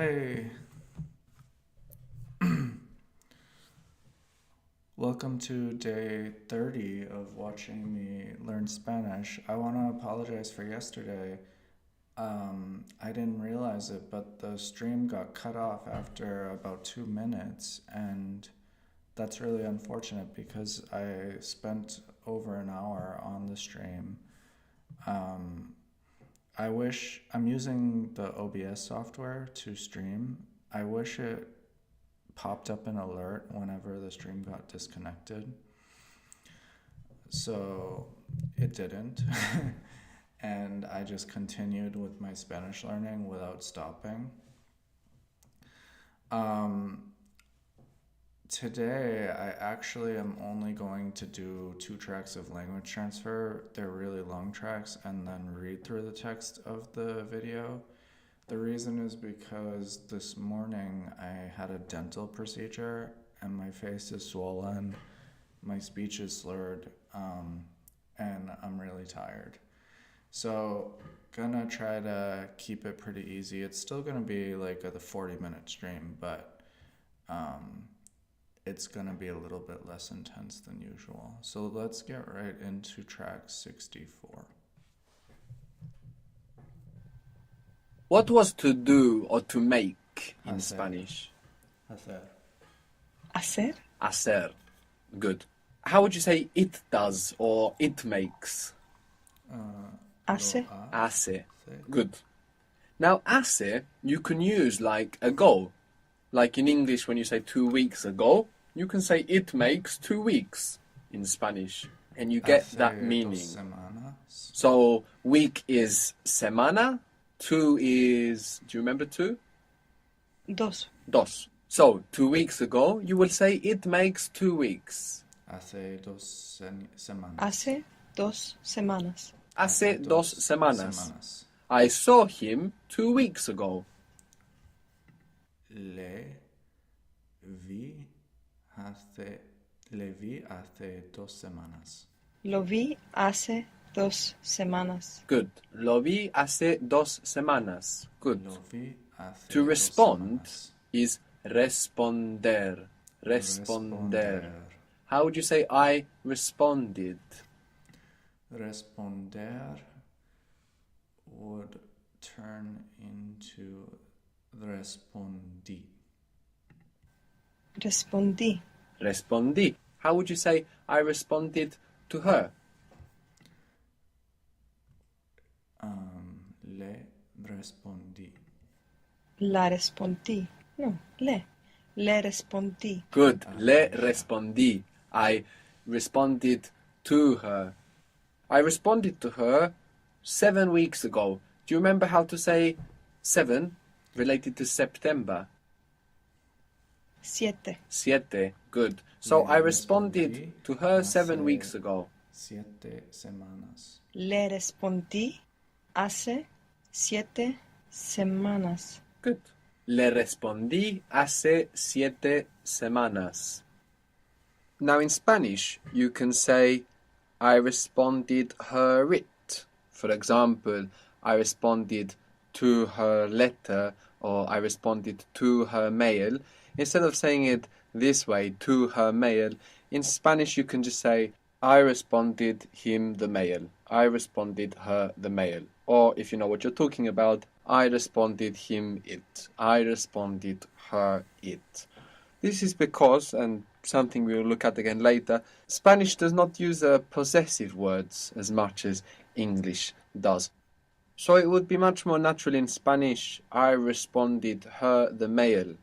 Hi. Welcome to day 30 of watching me learn Spanish. I want to apologize for yesterday. I didn't realize it, but the stream got cut off after about 2 minutes, and that's really unfortunate because I spent over an hour on the stream. Um, I wish I'm using the OBS software to stream. I wish it popped up an alert whenever the stream got disconnected. So it didn't. And I just continued with my Spanish learning without stopping. Um, Today, I actually am only going to do 2 tracks of language transfer. They're really long tracks, and then read through the text of the video. The reason is because this morning I had a dental procedure and my face is swollen, my speech is slurred, and I'm really tired. So, gonna try to keep it pretty easy. It's still gonna be like a 40-minute stream, but it's gonna be a little bit less intense than usual. So let's get right into track 64. What was to do or to make in Hacer. Spanish? Hacer. Hacer. Hacer. Good. How would you say it does or it makes? Hace. Hace. Good. Now, hace, you can use like ago. Like in English, when you say 2 weeks ago, you can say it makes 2 weeks in Spanish. And you get that Hace meaning. 2 semanas. So, week is semana. 2 is, do you remember 2? Dos. Dos. So, 2 weeks ago, you will say it makes 2 weeks. Hace 2 semanas. Hace 2 semanas. Hace 2 semanas. I saw him 2 weeks ago. Le vi hace 2 semanas. Lo vi hace 2 semanas. Good. Lo vi hace 2 semanas. Good. Lo vi hace To 2 respond semanas. is responder. Responder. How would you say I responded? Responder would turn into respondí. Respondí. Respondí. How would you say I responded to her? Le respondí. La respondí. No, le. Le respondí. Good. Le respondí. I responded to her. I responded to her 7 weeks ago. Do you remember how to say 7 related to September? Siete. Siete. Good. So Le I responded respondí to her hace 7 weeks ago. 7 semanas. Le respondí hace 7 semanas. Good. Le respondí hace 7 semanas. Now in Spanish, you can say I responded her it. For example, I responded to her letter or I responded to her mail. Instead of saying it this way, to her mail, in Spanish you can just say I responded him the mail. I responded her the mail. Or if you know what you're talking about, I responded him it. I responded her it. This is because, and something we will look at again later, Spanish does not use possessive words as much as English does. So it would be much more natural in Spanish, I responded her the mail.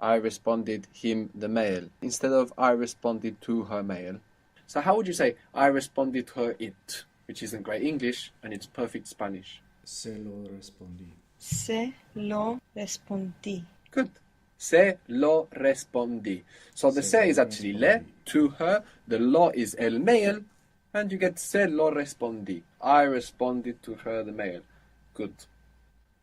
I responded him the mail. Instead of I responded to her mail. So how would you say I responded to her it? Which isn't great English and it's perfect Spanish. Se lo respondí. Se lo respondí. Good. Se lo respondí. So the se is actually le, to her. The lo is el mail. And you get se lo respondí. I responded to her the mail. Good.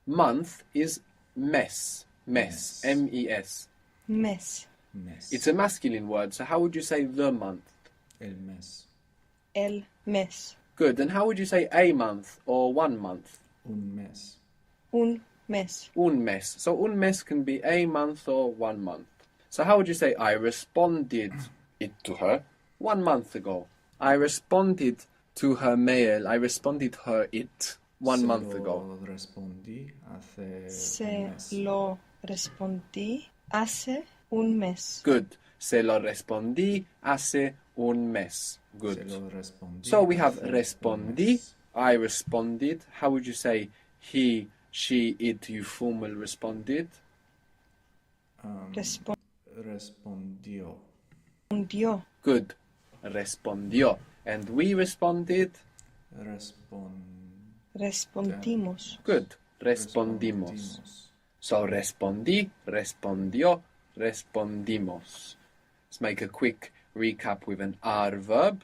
Month is mes. Mes. M-E-S. Mes. Mes. It's a masculine word. So how would you say the month? El mes. El mes. Good. And how would you say a month or 1 month? Un mes. Un mes. Un mes. So un mes can be a month or 1 month. So how would you say I responded it to her 1 month ago? I responded to her mail. I responded her it 1 month ago. Respondí hace un Se mes. lo respondí hace un mes. Good. Se lo respondí hace un mes. Se Good. lo respondí So we have hace un respondí. mes. I responded. How would you say he, she, it, you formal responded? Respondió. Respondió. Good. Respondió. And we responded. Respondimos. Good. Respondimos. So respondí, respondió, respondimos. Let's make a quick recap with an R verb.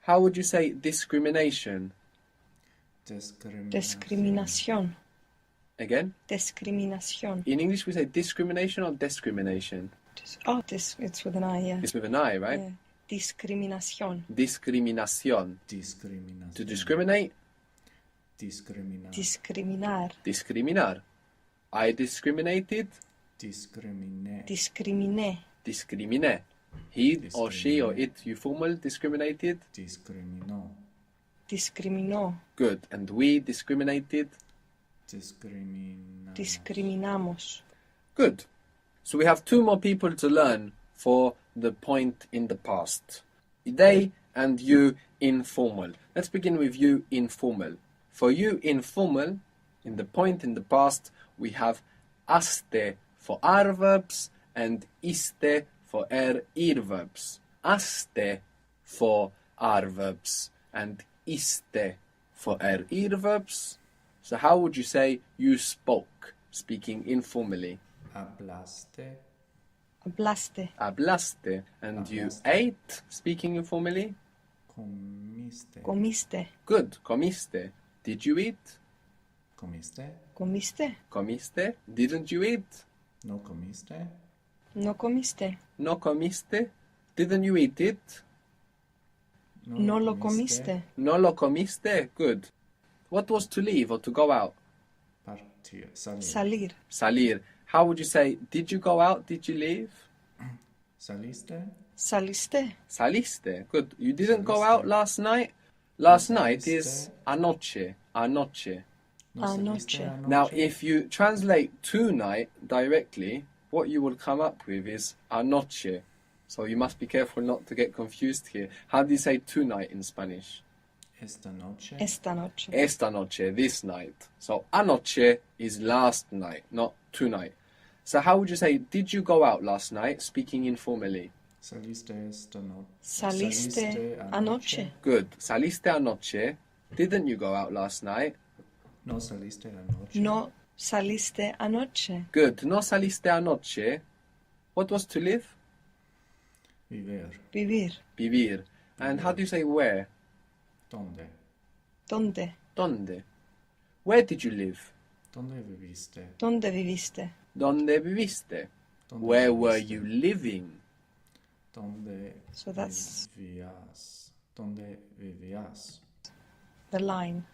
How would you say discrimination? Discriminación. Again? Discriminación. In English we say discrimination or discrimination? It's with an I, yeah. It's with an I, right? Yeah. Discriminación. Discriminación. Discriminación. To discriminate, Discriminar. Discriminar. discriminar. I discriminated, Discriminé. Discriminé. discriminé. He or she or it, you formal, discriminated. Discriminó. Discriminó. Good. And we discriminated. Discriminamos. Discriminamos. Good. So we have 2 more people to learn for the point in the past. They and you informal. Let's begin with you informal. For you informal, in the point in the past, we have aste for are verbs and iste for ir verbs. Aste for are verbs and iste for ir verbs. So how would you say you spoke, speaking informally? Hablaste. Hablaste. Hablaste. And you Hablaste. ate, speaking informally? Comiste. Comiste. Good. Comiste. Did you eat? Comiste. Comiste. Comiste. Didn't you eat? No comiste. No comiste. No comiste. Didn't you eat it? No lo comiste. No lo comiste. Good. What was to leave or to go out? Partir. Salir. Salir. Salir. How would you say, did you go out? Did you leave? Saliste. Saliste. Saliste. Good. You didn't go Saliste. out last night? Last night Saliste. is anoche. Anoche. No Anoche. saliste anoche. Now, if you translate tonight directly, what you will come up with is anoche. So you must be careful not to get confused here. How do you say tonight in Spanish? Esta noche. Esta noche. Esta noche, this night. So anoche is last night, not tonight. So how would you say, did you go out last night, speaking informally? Saliste esta noche. Saliste anoche. Good. Saliste anoche. Didn't you go out last night? No saliste anoche. No saliste anoche. Good. No saliste anoche. What was to live? Vivir. Vivir. Vivir. And how do you say where? ¿Dónde? ¿Dónde? Donde. Where did you live? ¿Dónde viviste? ¿Dónde viviste? Donde viviste? ¿Dónde Where were viviste? you living? ¿Dónde So that's vivías? ¿Dónde vivías? the line.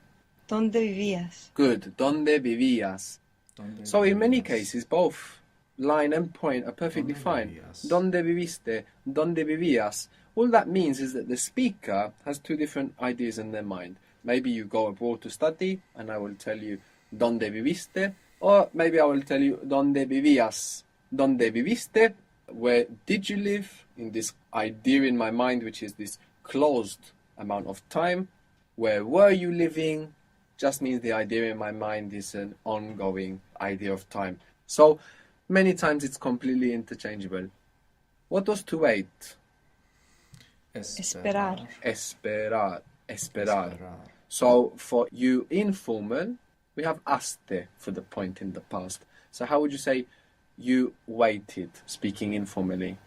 ¿Dónde vivías? Good. Donde vivías? ¿Dónde So in many vivías? cases, both line and point are perfectly Donde fine. vivías? Donde viviste? Donde vivías? All that means is that the speaker has 2 different ideas in their mind. Maybe you go abroad to study, and I will tell you donde viviste, or maybe I will tell you donde vivías. Donde viviste? Where did you live? In this idea in my mind, which is this closed amount of time. Where were you living? Just means the idea in my mind is an ongoing idea of time. So many times it's completely interchangeable. What was to wait? Esperar. Esperar. Esperar. Esperar. So for you informal, we have aste for the point in the past. So how would you say you waited, speaking informally?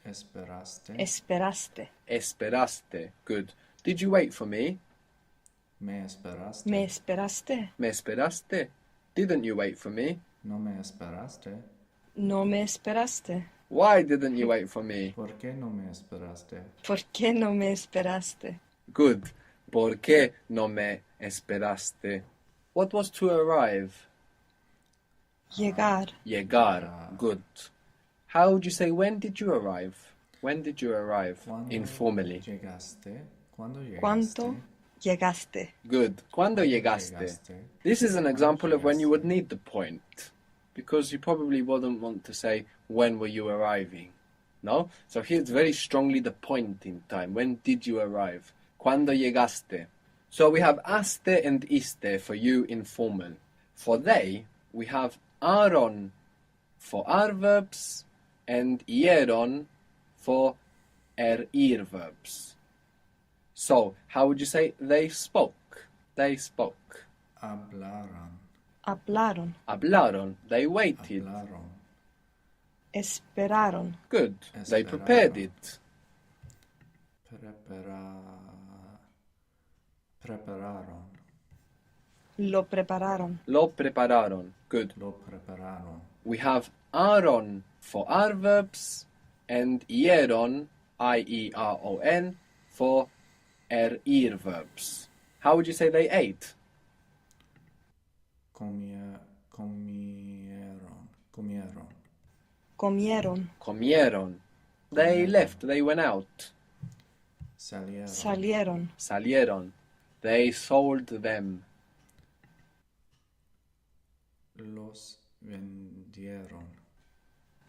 Esperaste. Esperaste. Esperaste. Good. Did you wait for me? Me esperaste. ¿Me esperaste? Me esperaste. Didn't you wait for me? No me esperaste. No me esperaste. Why didn't you wait for me? ¿Por qué no me esperaste? ¿Por qué no me esperaste? Good. ¿Por qué no me esperaste? What was to arrive? Llegar. Llegar. Good. How would you say when did you arrive? When did you arrive? ¿Cuándo Informally. llegaste? ¿Cuándo llegaste? ¿Cuánto llegaste? Good. ¿Cuándo llegaste? This is an example of when you would need the point, because you probably wouldn't want to say when were you arriving. No? So here it's very strongly the point in time. When did you arrive? ¿Cuándo llegaste? So we have aste and iste for you informal. For they, we have aron for are verbs and ieron for ir verbs. So, how would you say they spoke? They spoke. Hablaron. Hablaron. Hablaron. They waited. Hablaron. Esperaron. Good. They prepared Esperaron. it. Prepararon. Lo prepararon. Lo prepararon. Good. Lo prepararon. We have aron for are verbs and ieron, I-E-R-O-N, for ir verbs. How would you say they ate? Comieron. Comieron. Comieron. They left. They went out. Salieron. Salieron. Salieron. They sold them. Los vendieron.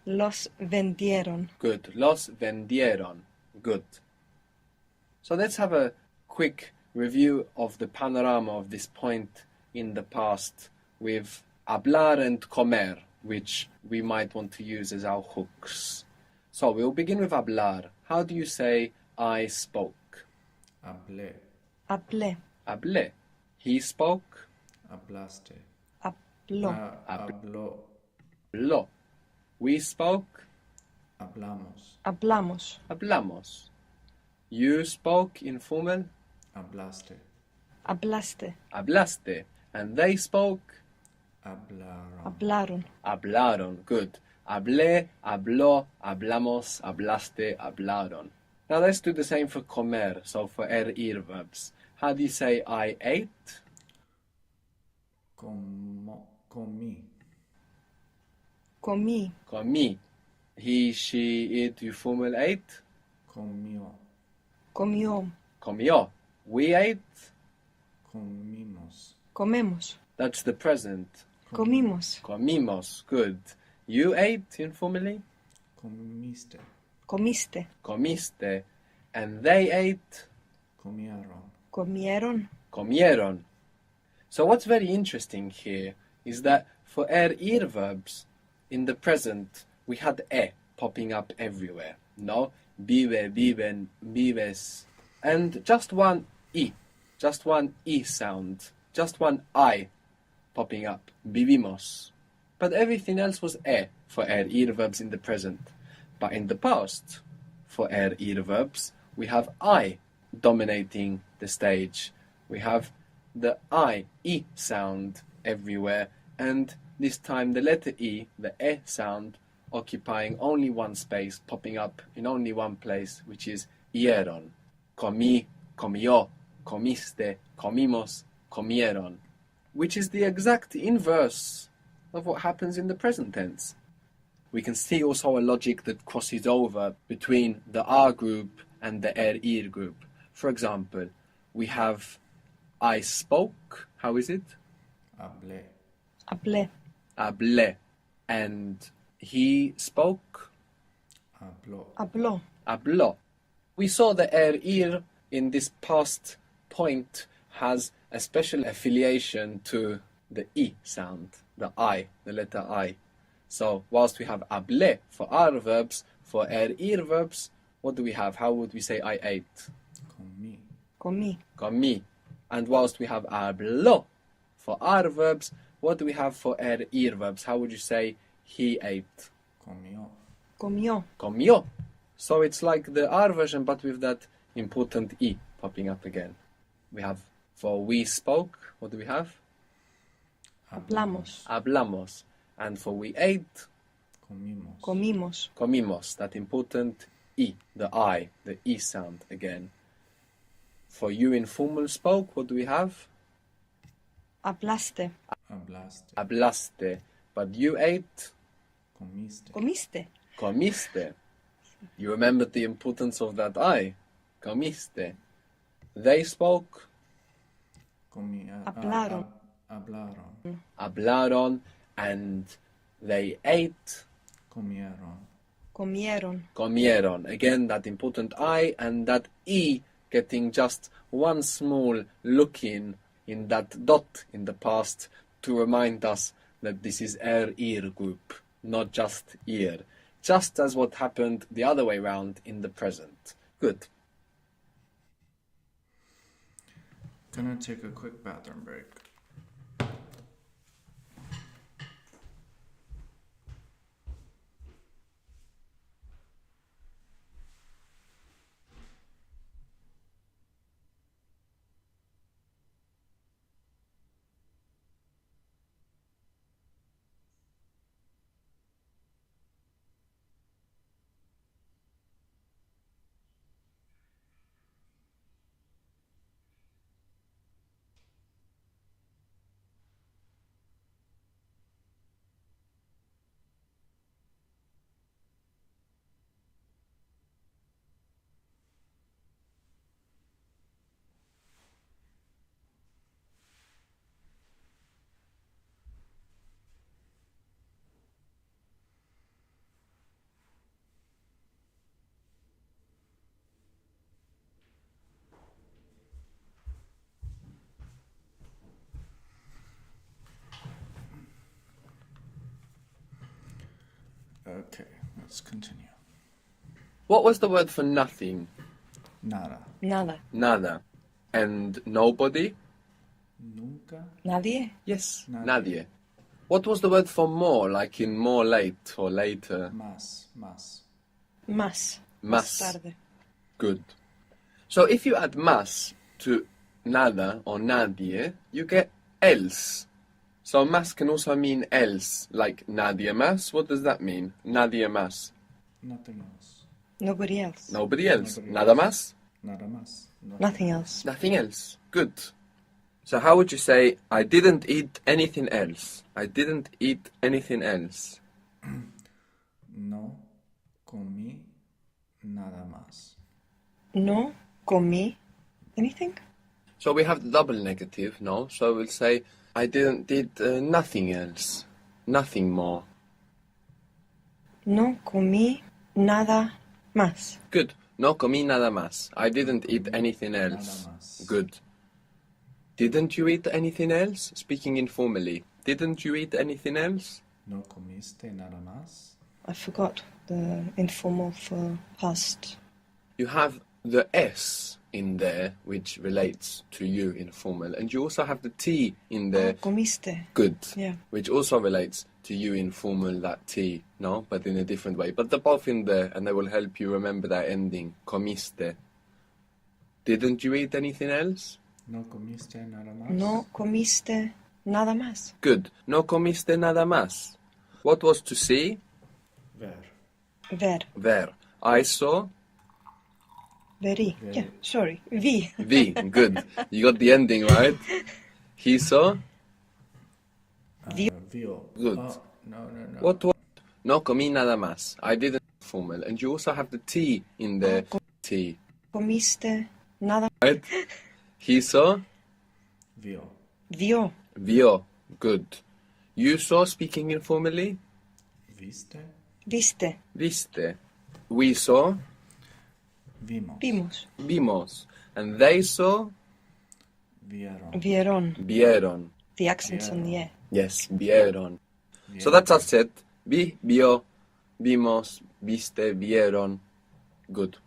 Los vendieron. Good. Los vendieron. Good. So let's have a quick review of the panorama of this point in the past with hablar and comer, which we might want to use as our hooks. So we'll begin with hablar. How do you say I spoke? Hablé. Hablé. Hablé. He spoke. Hablaste. Habló. Habló. Lo. We spoke. Hablamos. Hablamos. Hablamos. You spoke informal. Hablaste. Hablaste. Hablaste. And they spoke. Hablaron. Hablaron. Hablaron. Good. Hablé, habló, hablamos, hablaste, hablaron. Now let's do the same for comer, so for ir verbs. How do you say I ate? Comí. Comí. Comí. He, she, it, you formal ate? Comió. Comió. Comió. We ate? Comimos. Comemos. That's the present. Comimos. Comimos. Good. You ate informally? Comiste. Comiste. Comiste. And they ate? Comieron. Comieron. Comieron. So what's very interesting here is that for ir verbs, in the present, we had popping up everywhere. No? Vive, viven, vives. And just one I sound, just one I popping up. Vivimos. But everything else was for ir verbs in the present. But in the past, for ir verbs, we have I dominating the stage. We have the I sound everywhere, and this time the letter E, the sound, occupying only one space, popping up in only one place, which is ieron. Comí, comió, comiste, comimos, comieron. Which is the exact inverse of what happens in the present tense. We can see also a logic that crosses over between the R group and the ir group. For example, we have I spoke. How is it? Hablé. Hablé. Hablé. And he spoke. Habló. Habló. Habló. We saw the ir in this past point has a special affiliation to the I sound, the I, the letter I. So whilst we have hablé for R verbs, for ir verbs, what do we have? How would we say I ate? Comí. Comí. Comí. And whilst we have habló for R verbs, what do we have for ir verbs? How would you say he ate? Comió. Comió. Comió. So it's like the R version, but with that important I popping up again. We have for we spoke, what do we have? Hablamos. Hablamos. And for we ate, Comimos. Comimos. comimos. That important I, the I sound again. For you informal spoke, what do we have? Hablaste. Hablaste. Hablaste. but you ate Comiste. Comiste. comiste. You remembered the importance of that I. Comiste. They spoke Hablaron. Hablaron. hablaron, and they ate Comieron. Comieron. comieron. Again, that important I and that E getting just one small look in that dot in the past to remind us that this is ear group, not just ear. Just as what happened the other way round in the present. Good. Gonna take a quick bathroom break. Okay, let's continue. What was the word for nothing? Nada. Nada. Nada. And nobody? Nunca. Nadie. Yes, Nadie. nadie. What was the word for more, like in more late or later? Más. Más. Más. Tarde. Good. So if you add más to nada or nadie, you get else. So más can also mean else, like nadie más. What does that mean? Nadie más. Nothing else. Nobody else. Nobody else. Nobody Nada else. más. Nada más. Nothing else. Nothing else. Good. So how would you say, I didn't eat anything else? I didn't eat anything else. No comí nada más. No comí anything. So we have the double negative, no? So we'll say, I didn't eat nothing else. Nothing more. No comí nada más. Good. No comí nada más. I didn't eat anything else. Nada más. Good. Didn't you eat anything else? Speaking informally. Didn't you eat anything else? No comiste nada más. I forgot the informal for past. You have the S in there, which relates to you informal. And you also have the T in there. Comiste. Good. Yeah. Which also relates to you informal, that T, no? But in a different way. But they're both in there, and they will help you remember that ending. Comiste. Didn't you eat anything else? No comiste nada más. No comiste nada más. Good. No comiste nada más. What was to see? Ver. Ver. Ver. I saw. Veri. Veri. Yeah, sorry. Vi. V. Good. You got the ending right. He saw. Vio. Vio. Good. Oh, no. What was? No comí nada más. I didn't formal. And you also have the T in there. T. Comiste nada. Right? He saw. Vio. Vio. Vio. Good. You saw, speaking informally. Viste. Viste. Viste. We saw. Vimos. Vimos. Vimos. And they saw. Vieron. Vieron. Vieron. The accents on the Vieron. E. Yes, vieron. So Vieron. that's us set. Vi, vio, vimos, viste, vieron. Good.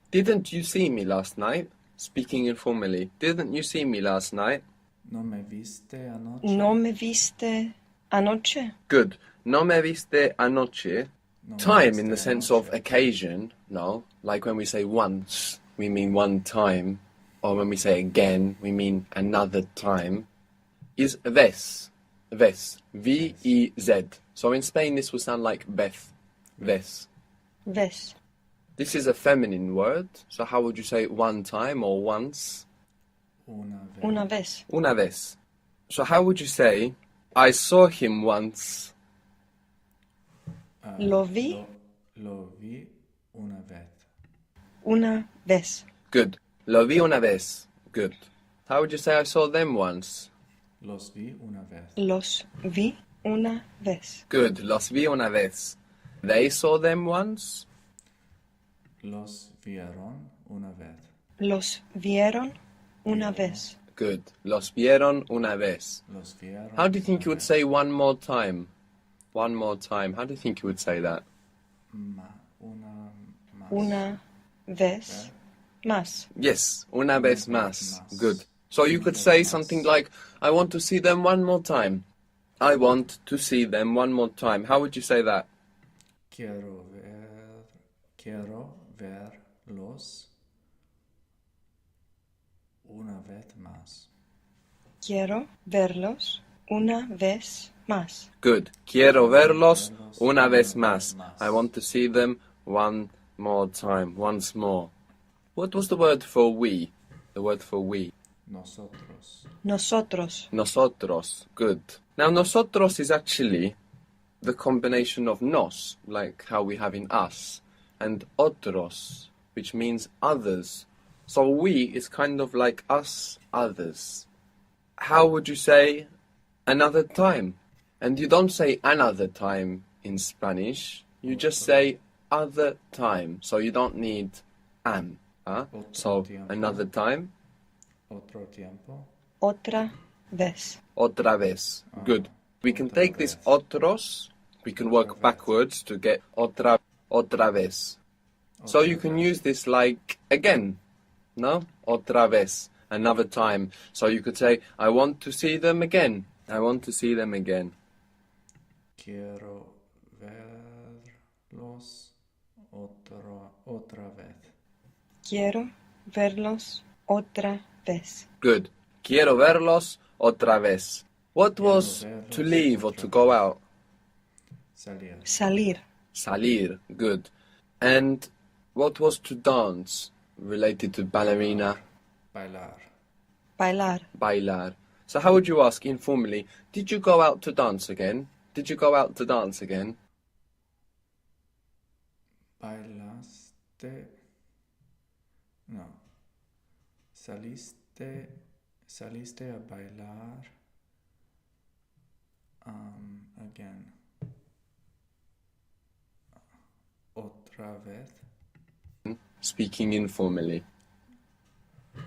Didn't you see me last night? Speaking informally. Didn't you see me last night? No me viste anoche. No me viste anoche. Good. No me viste anoche. No me Time viste in the sense of anoche. occasion, no? Like when we say once, we mean one time. Or when we say again, we mean another time. Is ves. Ves. V-E-Z. So in Spain this would sound like Beth. Ves. Ves. This is a feminine word. So how would you say one time or once? Una vez. Una vez. So how would you say, I saw him once Lo vi Lo vi una vez. una vez. Good. Lo vi una vez. Good. How would you say I saw them once? Los vi una vez. Los vi una vez. Good. Los vi una vez. They saw them once? Los vieron una vez. Los vieron una vez. Good. Los vieron una vez. Los vieron. How do you think una you would vez. say one more time? One more time. How do you think you would say that? Una más. Una vez más. Yes, una vez más. más. Good. So you could say something like, I want to see them one more time. I want to see them one more time. How would you say that? Quiero verlos una vez más. Quiero verlos una vez más. Good. Quiero verlos una vez más. I want to see them one more time. Once more. What was the word for we? The word for we. Nosotros. Nosotros. Nosotros. Good. Now, nosotros is actually the combination of nos, like how we have in us, and otros, which means others. So we is kind of like us, others. How would you say another time? And you don't say another time in Spanish. You just say other time. So you don't need an. Huh? So another time. Otro tiempo. Otra vez. Otra vez. Good. We can take this otros, we can work backwards to get otra vez. So you can use this like again, no? Otra vez, another time. So you could say, I want to see them again. I want to see them again. Quiero verlos otra vez. Quiero verlos otra vez. Good. Quiero verlos otra vez. What was to leave or to go out? Salir. Salir. Salir. Good. And what was to dance? Related to ballerina. Bailar. Bailar. Bailar. So how would you ask informally, did you go out to dance again? Did you go out to dance again? Bailaste. No. Saliste a bailar. Again. Otra vez. Speaking informally.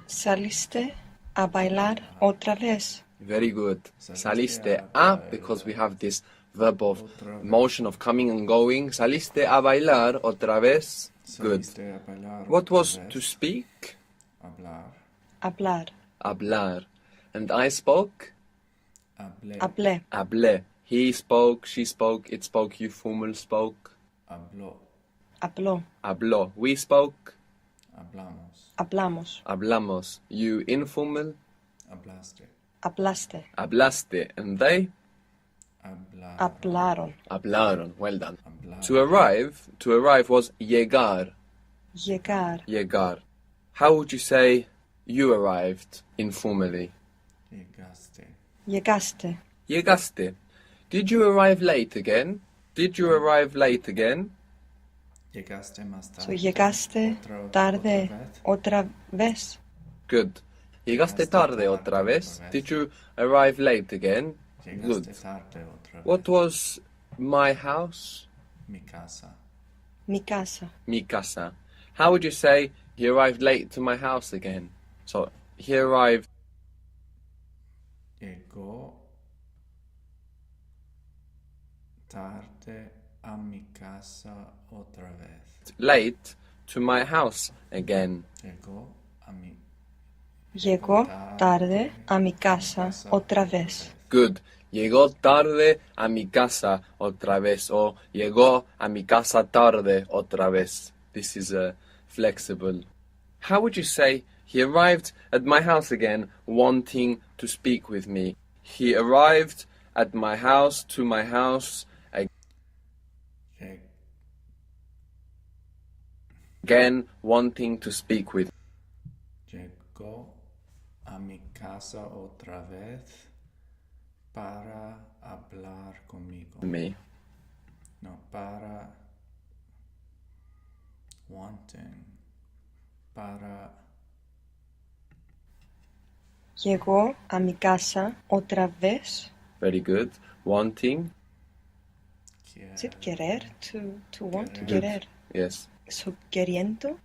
Saliste a bailar otra vez. Very good. Saliste a, because we have this verb of motion of coming and going. Saliste a bailar otra vez. Good. Saliste a bailar What otra was vez. to speak? Hablar. Hablar. Hablar. And I spoke? Hablé. Hablé. Hablé. He spoke, she spoke, it spoke, you formal spoke. Habló. Habló. Habló. We spoke. Hablamos. Hablamos. Hablamos. You informal. Hablaste. Hablaste. Hablaste. And they? Hablar. Hablaron. Hablaron. Well done. Hablar. To arrive was llegar. Llegar. Llegar. How would you say you arrived informally? Llegaste. Llegaste. Llegaste. Did you arrive late again? Did you arrive late again? Llegaste más tarde. So, llegaste tarde otra vez. Good. Llegaste tarde otra vez? Did you arrive late again? Good. Llegaste tarde otra vez. What was my house? Mi casa. Mi casa. Mi casa. How would you say he arrived late to my house again? So he arrived Llegó tarde a mi casa otra vez. late to my house again. Llegó a mi Llegó tarde a mi casa otra vez. Good. Llegó tarde a mi casa otra vez. Or llegó a mi casa tarde otra vez. This is flexible. How would you say he arrived at my house again wanting to speak with me? He arrived at my house, to my house, Lle- again wanting to speak with Llegó a mi casa otra vez para hablar conmigo. me. No, para. Wanting. Para. Llegó a mi casa otra vez. Very good. Wanting. Is it querer? To want? Querer. Querer. Yes. So, queriendo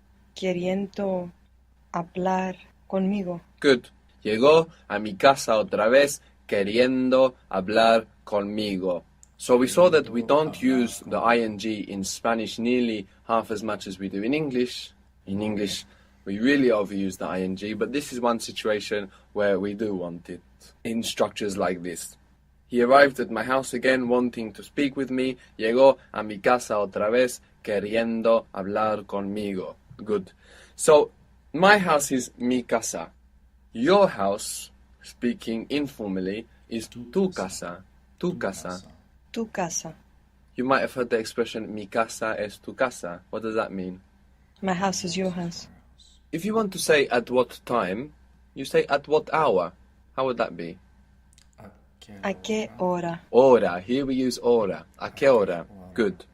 hablar conmigo. Good. Llegó a mi casa otra vez queriendo hablar conmigo. So we saw that we don't use the ing in Spanish nearly half as much as we do in English. In English, we really overuse the ing, but this is one situation where we do want it in structures like this. He arrived at my house again wanting to speak with me. Llegó a mi casa otra vez queriendo hablar conmigo. Good. So, my house is mi casa. Your house, speaking informally, is tu casa. Tu casa. Tu casa. You might have heard the expression mi casa es tu casa. What does that mean? My house is your house. If you want to say at what time, you say at what hour. How would that be? ¿A qué hora? Hora. Here we use hora. A qué hora. Good.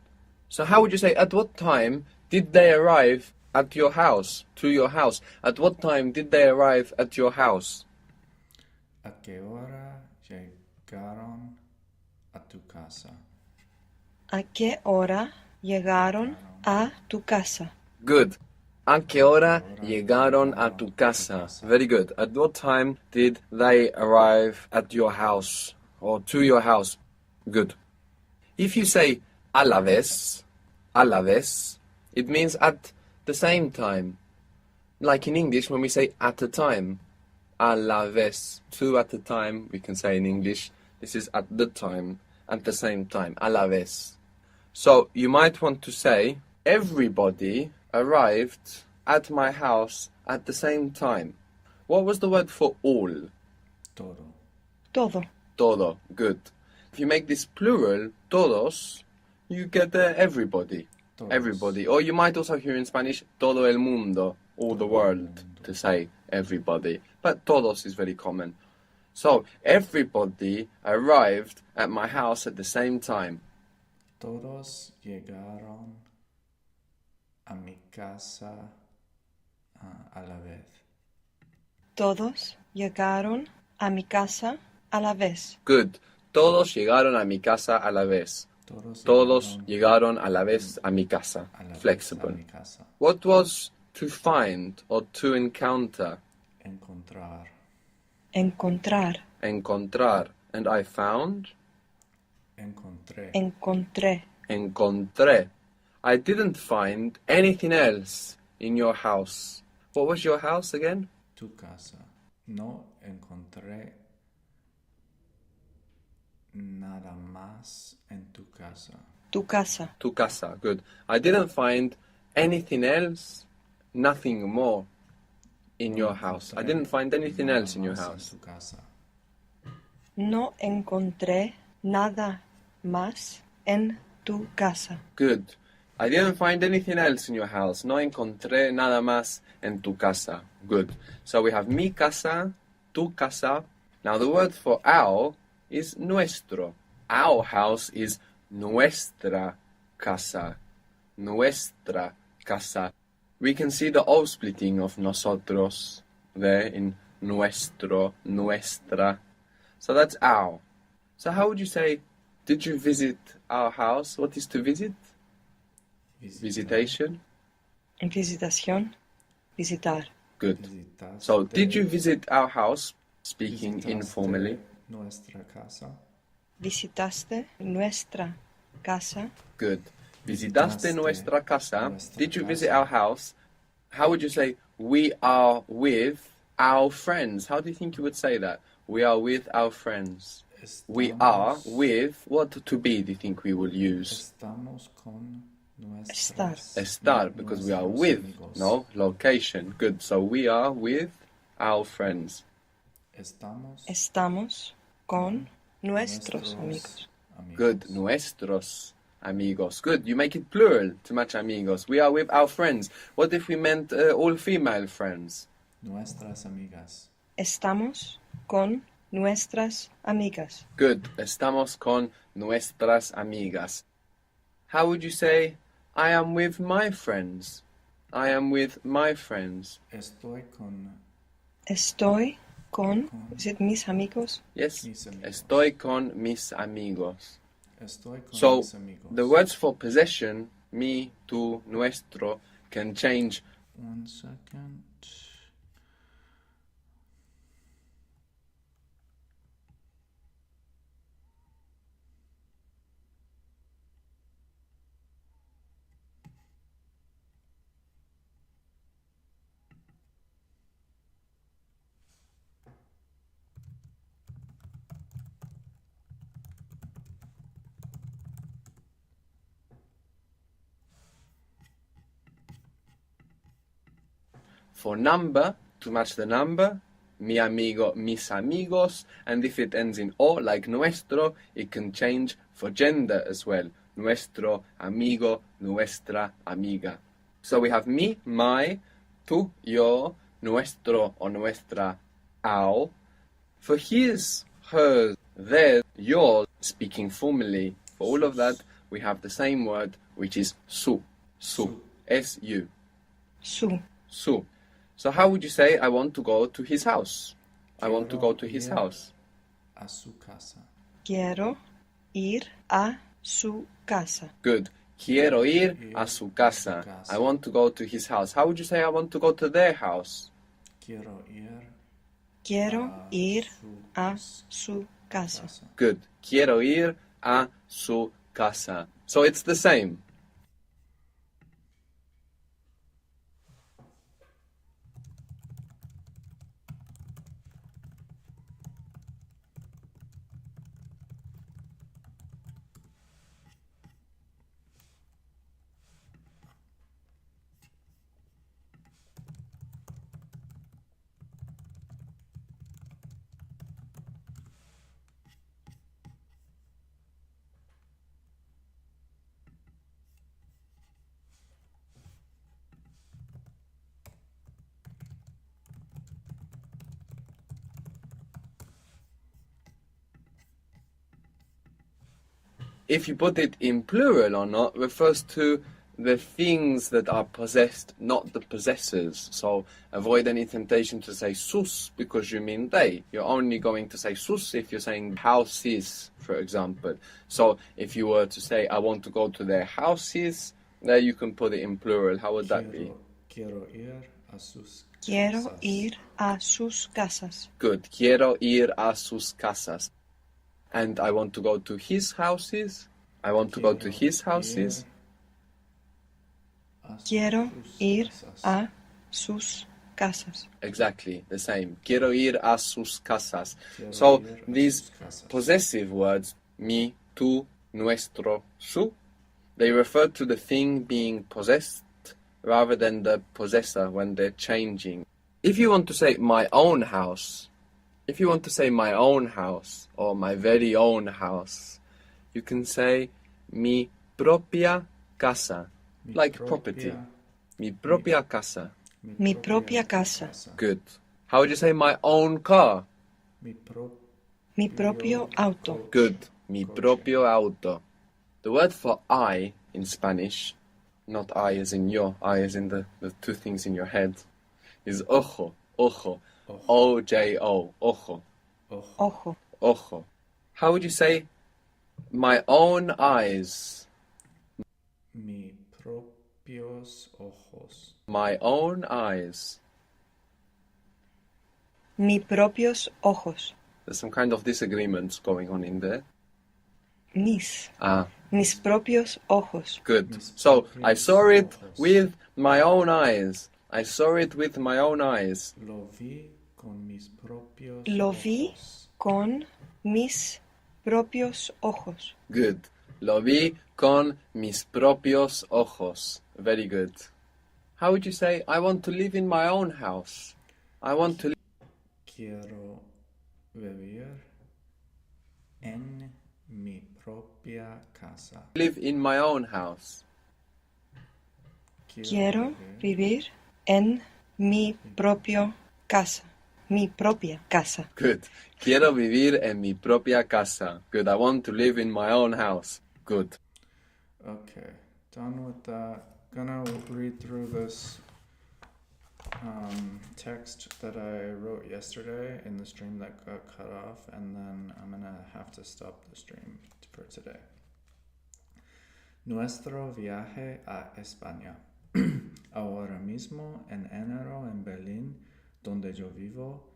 So how would you say at what time did they arrive at your house? To your house. At what time did they arrive at your house? ¿A qué hora llegaron a tu casa? ¿A qué hora llegaron a tu casa? Good. ¿A qué hora llegaron a tu casa? Very good. At what time did they arrive at your house or to your house? Good. If you say a la vez, it means at the same time. Like in English when we say at a time. A la vez. Two at a time, we can say in English. This is at the time, at the same time. A la vez. So you might want to say everybody arrived at my house at the same time. What was the word for all? Todo. Todo. Todo. Good. If you make this plural, todos, you get everybody. Todos. Everybody. Or you might also hear in Spanish, todo el mundo, all the world, to say everybody. But todos is very common. So, everybody arrived at my house at the same time. Todos llegaron a mi casa a la vez. Todos llegaron a mi casa a la vez. Good. Todos llegaron a mi casa a la vez. Todos llegaron a la vez a mi casa. a la vez Flexible. a mi casa. What was to find or to encounter? Encontrar. Encontrar. Encontrar. And I found? Encontré. Encontré. Encontré. I didn't find anything else in your house. What was your house again? Tu casa. No encontré nada más en tu casa. Tu casa. Tu casa. Good. I didn't find anything else, nothing more in your house. I didn't find anything Nada else in your más house. tu casa. No encontré nada más en tu casa. Good. I didn't find anything else in your house. No encontré nada más en tu casa. Good. So we have mi casa, tu casa. Now the word for our is nuestro. Our house is nuestra casa. Nuestra casa. We can see the O splitting of nosotros there in nuestro, nuestra. So that's our. So how would you say, did you visit our house? What is to visit? Visitation. Visitación. Visitar. Good. Visitaste So did you visit our house? Speaking informally. Nuestra casa. Visitaste nuestra casa. Good. Visitaste nuestra casa. Did you visit our house? How would you say, we are with our friends? How do you think you would say that? We are with our friends. We are with, what to be do you think we will use? Estamos con Estar. Estar, because we are with, amigos. no? Location. Good. So we are with our friends. Estamos con nuestros amigos. Good. Nuestros amigos. Good. You make it plural to match amigos. We are with our friends. What if we meant all female friends? Nuestras amigas. Estamos con nuestras amigas. Good. Estamos con nuestras amigas. How would you say, I am with my friends? I am with my friends. Estoy con, is it mis amigos? Yes, Mis amigos. estoy con mis amigos. Estoy con So, mis amigos. the words for possession, mi, tu, nuestro, can change. 1 second. For number, to match the number, mi amigo, mis amigos, and if it ends in o, like nuestro, it can change for gender as well. Nuestro, amigo, nuestra, amiga. So we have mi, my, tu, yo, nuestro or nuestra, our. For his, hers, theirs, yours, speaking formally, for all of that, we have the same word, which is su. Su. S-U. Su. Su. So how would you say, I want to go to his house? I want to go to his house. A su casa. Quiero ir a su casa. Good. Quiero ir a su casa. I want to go to his house. How would you say, I want to go to their house? Quiero ir a su casa. Good. Quiero ir a su casa. So it's the same. If you put it in plural or not refers to the things that are possessed, not the possessors. So avoid any temptation to say sus because you mean they. You're only going to say sus if you're saying houses, for example. So if you were to say, I want to go to their houses, there you can put it in plural. How would that be? Quiero ir a sus Quiero casas. ir a sus casas. Good. Quiero ir a sus casas. And I want to go to his houses. I want to go to his houses. Quiero ir a sus casas. Exactly, the same. Quiero ir a sus casas. Quiero So ir a these sus casas. possessive words, mi, tu, nuestro, su, they refer to the thing being possessed rather than the possessor when they're changing. If you want to say my own house, if you want to say my own house or my very own house, you can say mi propia casa, Mi like propia- property. Mi propia casa. Mi propia casa. Good. How would you say my own car? Mi Mi propio auto. Good. Mi Coche. propio auto. The word for I in Spanish, not I as in your, I as in the two things in your head, is ojo. Ojo. O-J-O. Ojo. Ojo. Ojo. How would you say my own eyes? Mi propios ojos. My own eyes. Mi propios ojos. There's some kind of disagreements going on in there. Mis. Ah, Mis propios ojos. good. Mis So I propios saw it ojos. with my own eyes. I saw it with my own eyes. Lo vi con mis propios Lo vi ojos. con mis propios ojos. Good. Lo vi con mis propios ojos. Very good. How would you say, I want to live in my own house? I want to Quiero vivir en mi propia casa. live in my own house. Quiero vivir en mi propio casa. Mi propia casa. Good. Quiero vivir en mi propia casa. Good. I want to live in my own house. Good. Okay, done with that. Gonna read through this text that I wrote yesterday in the stream that got cut off, and then I'm gonna have to stop the stream for today. Nuestro viaje a España. Ahora mismo en enero en Berlín, donde yo vivo,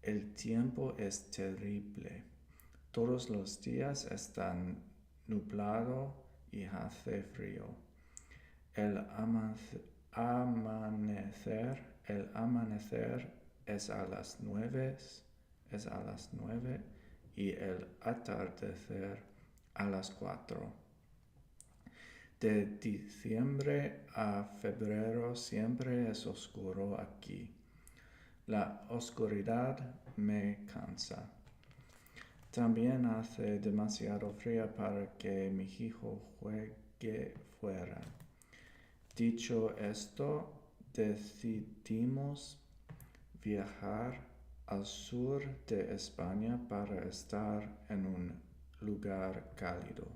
el tiempo es terrible. Todos los días están nublado y hace frío. El amanecer es a las 9, y el atardecer a las 4. De diciembre a febrero siempre es oscuro aquí. La oscuridad me cansa. También hace demasiado frío para que mi hijo juegue fuera. Dicho esto, decidimos viajar al sur de España para estar en un lugar cálido.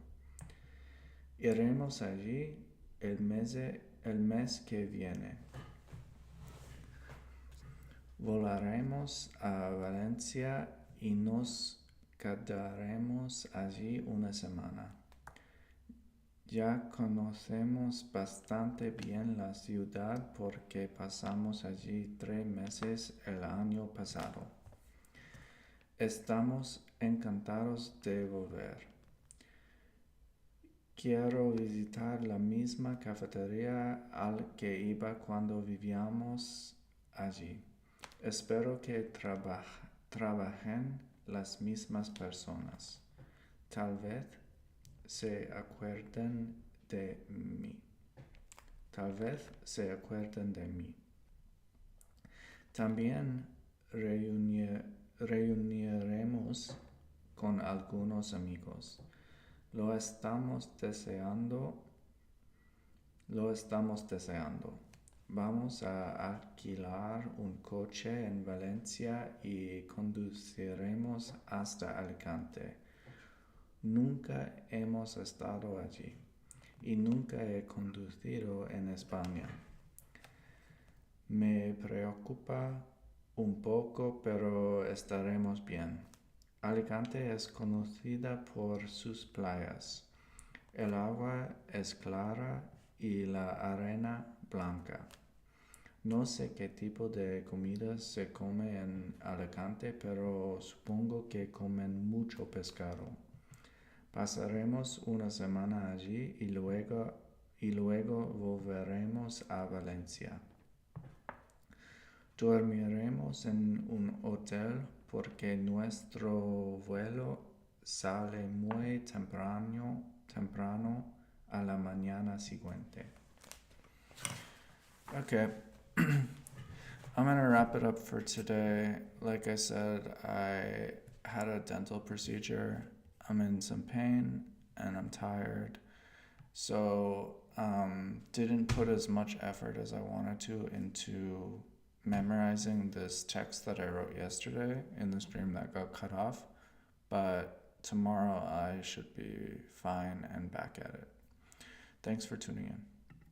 Iremos allí el mes que viene. Volaremos a Valencia y nos quedaremos allí una semana. Ya conocemos bastante bien la ciudad porque pasamos allí 3 meses el año pasado. Estamos encantados de volver. Quiero visitar la misma cafetería al que iba cuando vivíamos allí. Espero que trabajen las mismas personas. Tal vez se acuerden de mí. También reuniremos con algunos amigos. Lo estamos deseando. Vamos a alquilar un coche en Valencia y conduciremos hasta Alicante. Nunca hemos estado allí y nunca he conducido en España. Me preocupa un poco, pero estaremos bien. Alicante es conocida por sus playas. El agua es clara y la arena blanca. No sé qué tipo de comida se come en Alicante, pero supongo que comen mucho pescado. Pasaremos una semana allí y luego volveremos a Valencia. Dormiremos en un hotel porque nuestro vuelo sale muy temprano a la mañana siguiente. Okay. I'm gonna wrap it up for today. Like I said, I had a dental procedure. I'm in some pain and I'm tired. So, didn't put as much effort as I wanted to into memorizing this text that I wrote yesterday in the stream that got cut off. But tomorrow I should be fine and back at it. Thanks for tuning in.